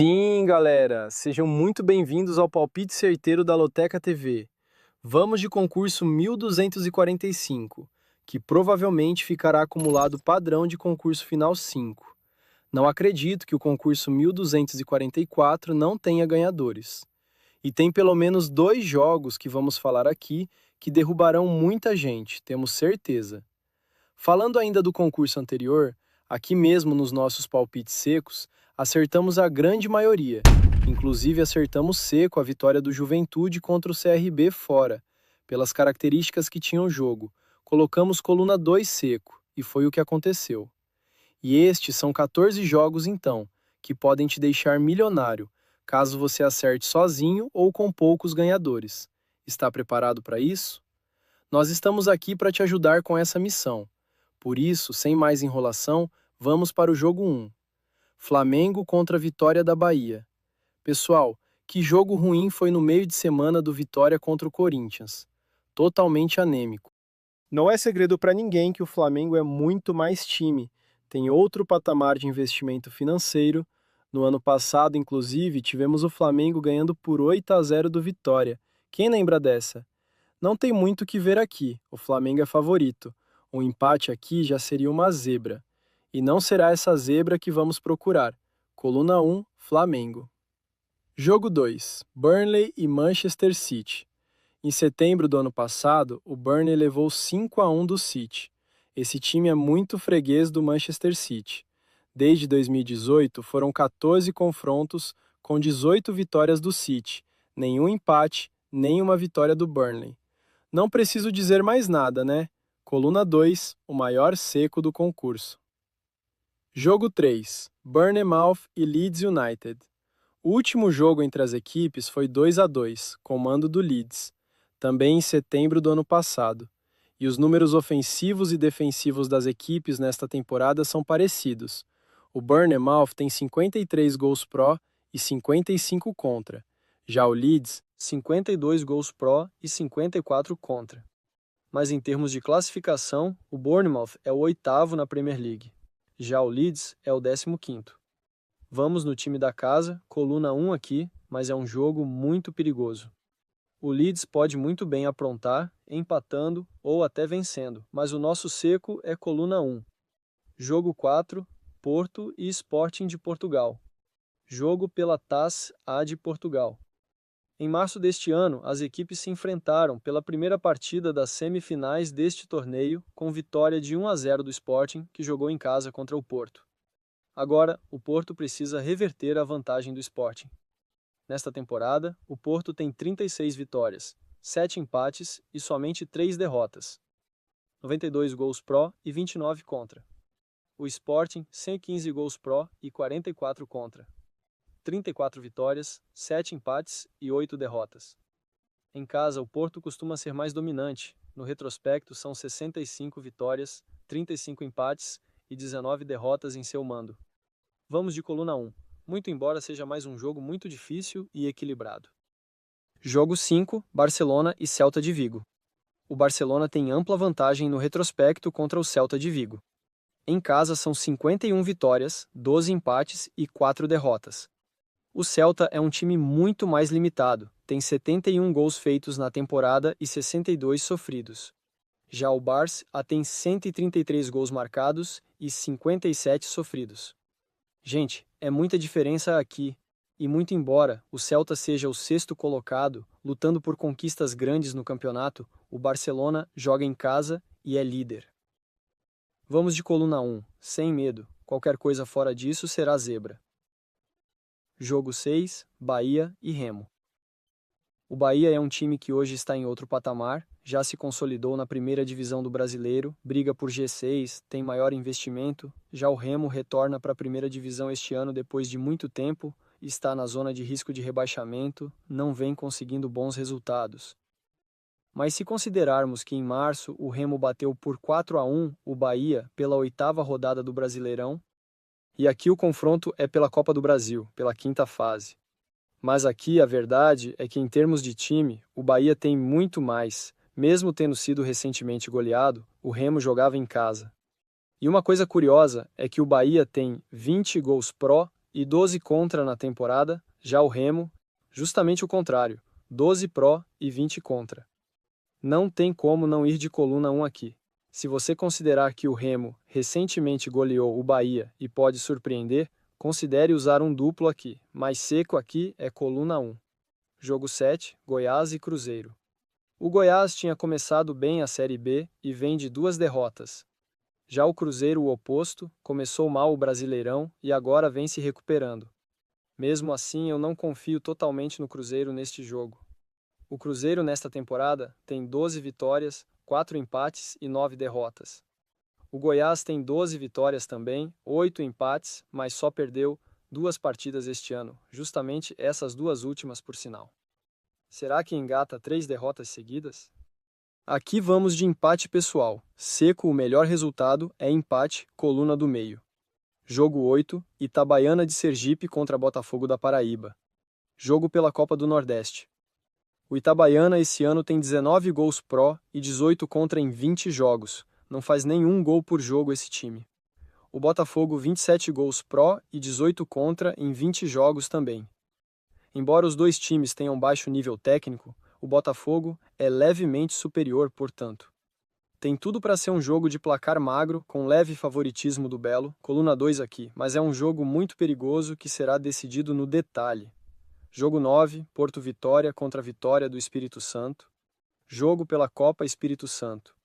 Sim, galera, sejam muito bem-vindos ao Palpite Certeiro da Loteca TV. Vamos de concurso 1245, que provavelmente ficará acumulado padrão de concurso final 5. Não acredito que o concurso 1244 não tenha ganhadores. E tem pelo menos 2 jogos que vamos falar aqui que derrubarão muita gente, temos certeza. Falando ainda do concurso anterior, aqui mesmo nos nossos palpites secos, acertamos a grande maioria. Inclusive acertamos seco a vitória do Juventude contra o CRB fora, pelas características que tinha o jogo. Colocamos coluna 2 seco, e foi o que aconteceu. E estes são 14 jogos então, que podem te deixar milionário, caso você acerte sozinho ou com poucos ganhadores. Está preparado para isso? Nós estamos aqui para te ajudar com essa missão. Por isso, sem mais enrolação, vamos para o jogo 1. Flamengo contra a Vitória da Bahia. Pessoal, que jogo ruim foi no meio de semana do Vitória contra o Corinthians. Totalmente anêmico. Não é segredo para ninguém que o Flamengo é muito mais time, tem outro patamar de investimento financeiro. No ano passado, inclusive, tivemos o Flamengo ganhando por 8-0 do Vitória. Quem lembra dessa? Não tem muito o que ver aqui, o Flamengo é favorito. Um empate aqui já seria uma zebra. E não será essa zebra que vamos procurar. Coluna 1, Flamengo. Jogo 2, Burnley e Manchester City. Em setembro do ano passado, o Burnley levou 5-1 do City. Esse time é muito freguês do Manchester City. Desde 2018, foram 14 confrontos com 18 vitórias do City, nenhum empate, nenhuma vitória do Burnley. Não preciso dizer mais nada, né? Coluna 2, o maior seco do concurso. Jogo 3, Bournemouth e Leeds United. O último jogo entre as equipes foi 2-2, comando do Leeds, também em setembro do ano passado. E os números ofensivos e defensivos das equipes nesta temporada são parecidos. O Bournemouth tem 53 gols pró e 55 contra. Já o Leeds, 52 gols pró e 54 contra. Mas em termos de classificação, o Bournemouth é o 8º na Premier League. Já o Leeds é o 15º. Vamos no time da casa, coluna 1 aqui, mas é um jogo muito perigoso. O Leeds pode muito bem aprontar, empatando ou até vencendo, mas o nosso seco é coluna 1. Jogo 4, Porto e Sporting de Portugal. Jogo pela Taça A de Portugal. Em março deste ano, as equipes se enfrentaram pela primeira partida das semifinais deste torneio, com vitória de 1-0 do Sporting, que jogou em casa contra o Porto. Agora, o Porto precisa reverter a vantagem do Sporting. Nesta temporada, o Porto tem 36 vitórias, 7 empates e somente 3 derrotas. 92 gols pró e 29 contra. O Sporting, 115 gols pró e 44 contra. 34 vitórias, 7 empates e 8 derrotas. Em casa, o Porto costuma ser mais dominante. No retrospecto, são 65 vitórias, 35 empates e 19 derrotas em seu mando. Vamos de coluna 1, muito embora seja mais um jogo muito difícil e equilibrado. Jogo 5, Barcelona e Celta de Vigo. O Barcelona tem ampla vantagem no retrospecto contra o Celta de Vigo. Em casa são 51 vitórias, 12 empates e 4 derrotas. O Celta é um time muito mais limitado, tem 71 gols feitos na temporada e 62 sofridos. Já o Barça tem 133 gols marcados e 57 sofridos. Gente, é muita diferença aqui, e muito embora o Celta seja o 6º colocado, lutando por conquistas grandes no campeonato, o Barcelona joga em casa e é líder. Vamos de coluna 1, sem medo, qualquer coisa fora disso será zebra. Jogo 6, Bahia e Remo. O Bahia é um time que hoje está em outro patamar, já se consolidou na primeira divisão do Brasileiro, briga por G6, tem maior investimento. Já o Remo retorna para a primeira divisão este ano depois de muito tempo, está na zona de risco de rebaixamento, não vem conseguindo bons resultados. Mas se considerarmos que em março o Remo bateu por 4-1 o Bahia pela 8ª rodada do Brasileirão, e aqui o confronto é pela Copa do Brasil, pela 5ª fase. Mas aqui a verdade é que em termos de time, o Bahia tem muito mais. Mesmo tendo sido recentemente goleado, o Remo jogava em casa. E uma coisa curiosa é que o Bahia tem 20 gols pró e 12 contra na temporada, já o Remo, justamente o contrário, 12 pró e 20 contra. Não tem como não ir de coluna 1 aqui. Se você considerar que o Remo recentemente goleou o Bahia e pode surpreender, considere usar um duplo aqui, mais seco aqui é coluna 1. Jogo 7, Goiás e Cruzeiro. O Goiás tinha começado bem a Série B e vem de 2 derrotas. Já o Cruzeiro, o oposto, começou mal o Brasileirão e agora vem se recuperando. Mesmo assim, eu não confio totalmente no Cruzeiro neste jogo. O Cruzeiro nesta temporada tem 12 vitórias, 4 empates e 9 derrotas. O Goiás tem 12 vitórias também, 8 empates, mas só perdeu 2 partidas este ano, justamente essas 2 últimas por sinal. Será que engata 3 derrotas seguidas? Aqui vamos de empate pessoal. Seco, o melhor resultado é empate, coluna do meio. Jogo 8, Itabaiana de Sergipe contra Botafogo da Paraíba. Jogo pela Copa do Nordeste. O Itabaiana esse ano tem 19 gols pró e 18 contra em 20 jogos. Não faz nenhum gol por jogo esse time. O Botafogo 27 gols pró e 18 contra em 20 jogos também. Embora os dois times tenham baixo nível técnico, o Botafogo é levemente superior, portanto. Tem tudo para ser um jogo de placar magro, com leve favoritismo do Belo, coluna 2 aqui, mas é um jogo muito perigoso que será decidido no detalhe. Jogo 9, Porto Vitória contra Vitória do Espírito Santo. Jogo pela Copa Espírito Santo.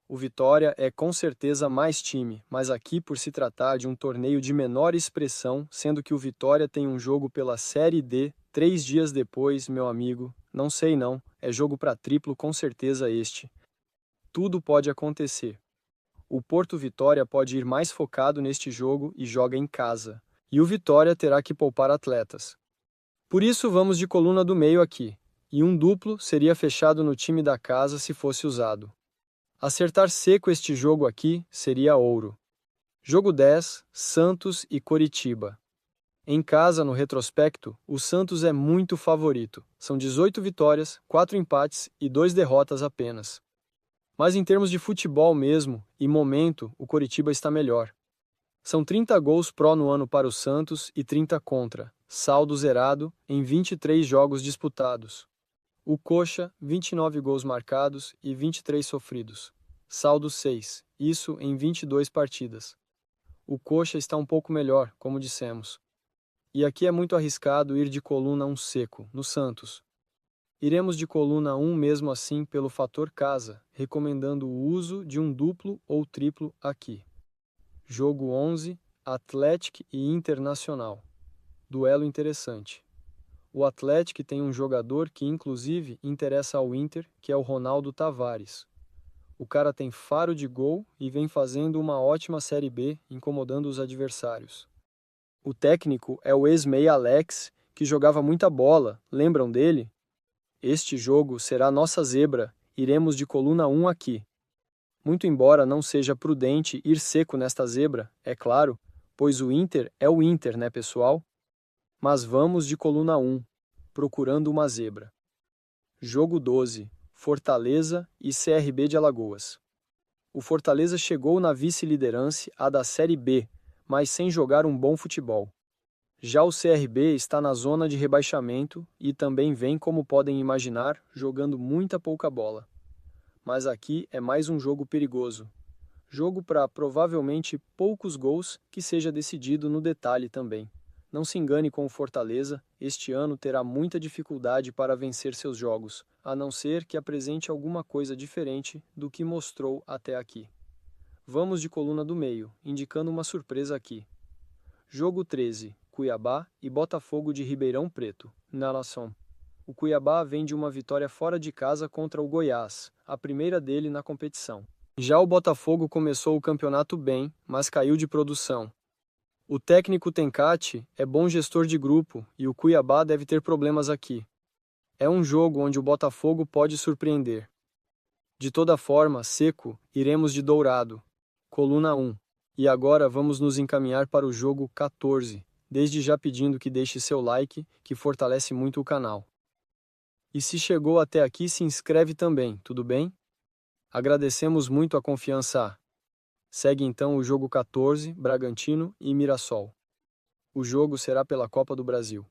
O Vitória é com certeza mais time, mas aqui por se tratar de um torneio de menor expressão, sendo que o Vitória tem um jogo pela Série D 3 dias depois, meu amigo. Não sei não, é jogo para triplo com certeza este. Tudo pode acontecer. O Porto Vitória pode ir mais focado neste jogo e joga em casa. E o Vitória terá que poupar atletas. Por isso vamos de coluna do meio aqui. E um duplo seria fechado no time da casa se fosse usado. Acertar seco este jogo aqui seria ouro. Jogo 10, Santos e Coritiba. Em casa, no retrospecto, o Santos é muito favorito. São 18 vitórias, 4 empates e 2 derrotas apenas. Mas em termos de futebol mesmo, e momento, o Coritiba está melhor. São 30 gols pró no ano para o Santos e 30 contra, saldo zerado em 23 jogos disputados. O Coxa, 29 gols marcados e 23 sofridos. Saldo 6, isso em 22 partidas. O Coxa está um pouco melhor, como dissemos. E aqui é muito arriscado ir de coluna 1 seco, no Santos. Iremos de coluna 1 mesmo assim pelo fator casa, recomendando o uso de um duplo ou triplo aqui. Jogo 11, Atlético e Internacional. Duelo interessante. O Atlético tem um jogador que inclusive interessa ao Inter, que é o Ronaldo Tavares. O cara tem faro de gol e vem fazendo uma ótima Série B, incomodando os adversários. O técnico é o ex-meia Alex, que jogava muita bola, lembram dele? Este jogo será nossa zebra, iremos de coluna 1 aqui. Muito embora não seja prudente ir seco nesta zebra, é claro, pois o Inter é o Inter, né, pessoal? Mas vamos de coluna 1, procurando uma zebra. Jogo 12, Fortaleza e CRB de Alagoas. O Fortaleza chegou na vice-liderança, a da Série B, mas sem jogar um bom futebol. Já o CRB está na zona de rebaixamento e também vem, como podem imaginar, jogando muita pouca bola. Mas aqui é mais um jogo perigoso. Jogo para provavelmente poucos gols que seja decidido no detalhe também. Não se engane com o Fortaleza, este ano terá muita dificuldade para vencer seus jogos, a não ser que apresente alguma coisa diferente do que mostrou até aqui. Vamos de coluna do meio, indicando uma surpresa aqui. Jogo 13, Cuiabá e Botafogo de Ribeirão Preto, na Nação. O Cuiabá vem de uma vitória fora de casa contra o Goiás, a primeira dele na competição. Já o Botafogo começou o campeonato bem, mas caiu de produção. O técnico Tencati é bom gestor de grupo e o Cuiabá deve ter problemas aqui. É um jogo onde o Botafogo pode surpreender. De toda forma, seco, iremos de Dourado. Coluna 1. E agora vamos nos encaminhar para o jogo 14, desde já pedindo que deixe seu like, que fortalece muito o canal. E se chegou até aqui, se inscreve também, tudo bem? Agradecemos muito a confiança. Segue então o jogo 14, Bragantino e Mirassol. O jogo será pela Copa do Brasil.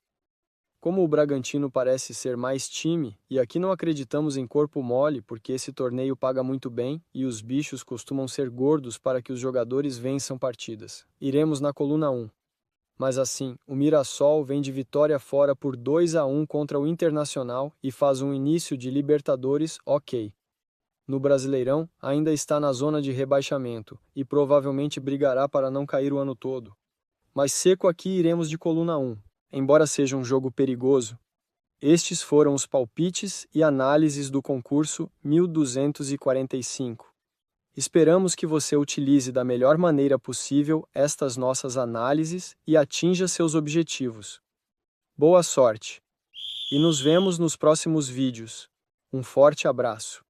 Como o Bragantino parece ser mais time, e aqui não acreditamos em corpo mole porque esse torneio paga muito bem e os bichos costumam ser gordos para que os jogadores vençam partidas. Iremos na coluna 1. Mas assim, o Mirassol vem de vitória fora por 2-1 contra o Internacional e faz um início de Libertadores ok. No Brasileirão, ainda está na zona de rebaixamento e provavelmente brigará para não cair o ano todo. Mas seco aqui iremos de coluna 1. Embora seja um jogo perigoso, estes foram os palpites e análises do concurso 1245. Esperamos que você utilize da melhor maneira possível estas nossas análises e atinja seus objetivos. Boa sorte! E nos vemos nos próximos vídeos. Um forte abraço!